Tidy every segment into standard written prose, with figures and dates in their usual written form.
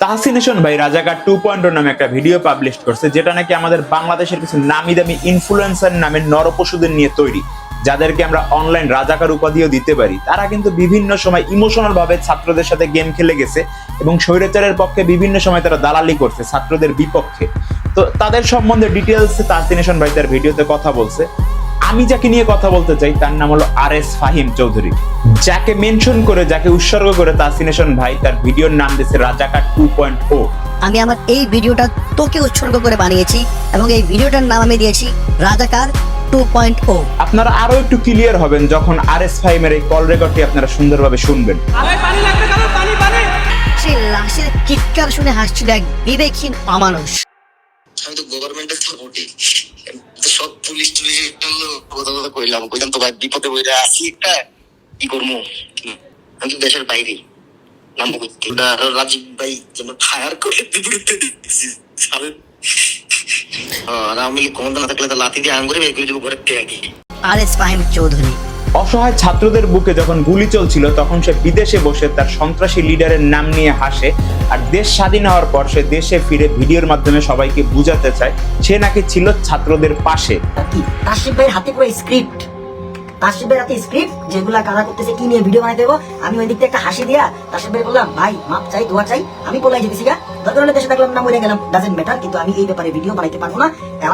তাহসিনেশন ভাই রাজাকার 2.0 নামে একটা ভিডিও পাবলিশ করছে, যেটা নাকি আমাদের বাংলাদেশের কিছু নামি দামি ইনফ্লুয়েন্সার নামে নরপশুদের নিয়ে তৈরি, যাদেরকে আমরা অনলাইন রাজাকার উপাধিও দিতে পারি। তারা কিন্তু বিভিন্ন সময় ইমোশনাল ভাবে ছাত্রদের সাথে গেম খেলে গেছে এবং স্বৈরাচারের পক্ষে বিভিন্ন সময় তারা দালালি করছে ছাত্রদের বিপক্ষে। তো তাদের সম্বন্ধে ডিটেলস তাহসিনেশন ভাই তার ভিডিওতে কথা বলছে। আমি যাকে নিয়ে কথা বলতে চাই তার নাম হলো RS ফাহিম চৌধুরী, যাকে মেনশন করে, যাকে উৎসর্গ করে তাহসিনেশন ভাই তার ভিডিওর নাম দিয়েছে রাজাকার 2.0। আমি আমার এই ভিডিওটা তোকে উৎসর্গ করে বানিয়েছি এবং এই ভিডিওটার নাম আমি দিয়েছি রাজাকার 2.0। আপনারা আরো একটু ক্লিয়ার হবেন যখন RS ফাহিমের এই কল রেকর্ডটি আপনারা সুন্দরভাবে শুনবেন। সেই লাশের চিৎকার শুনে হাসছিল এক বিবেকহীন অমানুষ। আমি তো গভর্নমেন্টের সাপোর্টে সব পুলিশ কথা কইলাম তো ভাই বিপদে বইরা আসি একটা কি করবো, আমি তো দেশের বাইরে নামবো রাজীব ভাই যেমন ফায়ার করে আর আমি ক্ষমতা না থাকলে তো লাথি দিয়ে আঙ্গুরে বের করে দেবো ঘরের থেকে। RS ফাহিম চৌধুরী অসহায় ছাত্রদের বুকে যখন গুলি চলছিল তখন সে বিদেশে বসে তার সন্ত্রাসী লিডারের নাম নিয়ে হাসে, আর দেশ স্বাধীন হওয়ার পর সে দেশে ফিরে ভিডিওর মাধ্যমে সবাইকে বুঝাতে চায় সে নাকি ছিল ছাত্রদের পাশে। তাসিফ ভাইয়ের হাতে পুরো স্ক্রিপ্ট, তাসিফ ভাইয়ের হাতে স্ক্রিপ্ট যেগুলা কারা করতেছে কি নিয়ে ভিডিও বানাই দেবো। আমি ওই দিক থেকে একটা হাসি দিয়া তাসিফ ভাই বললাম ভাই মাপ চাই, দোয়া চাই, আমি পলাই যেতেছি গা, দরকার হলে দেশে থাকলাম না মরে গেলাম, ডাজেন্ট ম্যাটার, কিন্তু আমি এই ব্যাপারে ভিডিও বানাইতে পারবো না।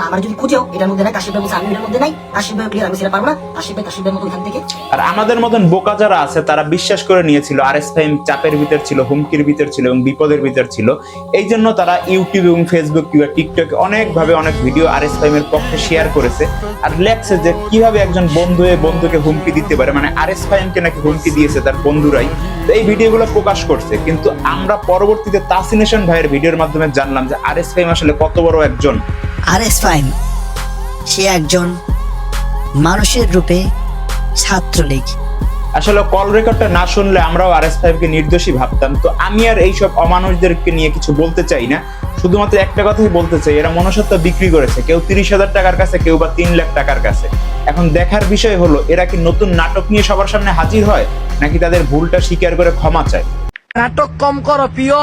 আমার যদি খুঁজেও এটার মধ্যে নাই, তাসিফ ভাই বলছে আমি এটার মধ্যে নাই, তাসিফ ভাই ক্লিয়ার আমি সেটা পারবো না, তাসিফ ভাইয়ের মতো এখান থেকে। আর আমাদের মতন বোকা যারা আছে তারা বিশ্বাস করে নিয়েছিল RS ফাহিম চাপের ভিতর ছিল, হুমকির ভিতর ছিল এবং বিপদের ভিতর ছিল। এই জন্য তারা ইউটিউব এবং ফেসবুক কিংবা টিকটকে অনেকভাবে অনেক ভিডিও RS ফাহিমের পক্ষে শেয়ার করেছে আর লেখছে যে কিভাবে একজন বন্ধু বন্ধুকে হুমকি দিতে পারে, মানে RS ফাহিমকে নাকি হুমকি দিয়েছে তার বন্ধুরাই। তো এই ভিডিওগুলো প্রকাশ করছে, কিন্তু আমরা পরবর্তীতে তাহসিনেশন ভাইয়ের ভিডিওর মাধ্যমে জানলাম যে RS ফাহিম আসলে কত বড় একজন। RS ফাহিম সে একজন মানুষের রূপে ছাত্রলীগ। আসলে কল রেকর্ডটা না শুনলে আমরাও RS ফাহিমকে নির্দোষী ভাবতাম। তো আমি আর এইসব অমানুষদেরকে নিয়ে কিছু বলতে চাই না, শুধুমাত্র একটা কথাই বলতে চাই, এরা মনুষ্যত্ব বিক্রি করেছে, কেউ 30,000 টাকার কাছে, কেউ বা 3 লাখ টাকার কাছে। এখন দেখার বিষয় হলো এরা কি নতুন নাটক নিয়ে সবার সামনে হাজির হয় নাকি তাদের ভুলটা স্বীকার করে ক্ষমা চায়। নাটক কম করো প্রিয়।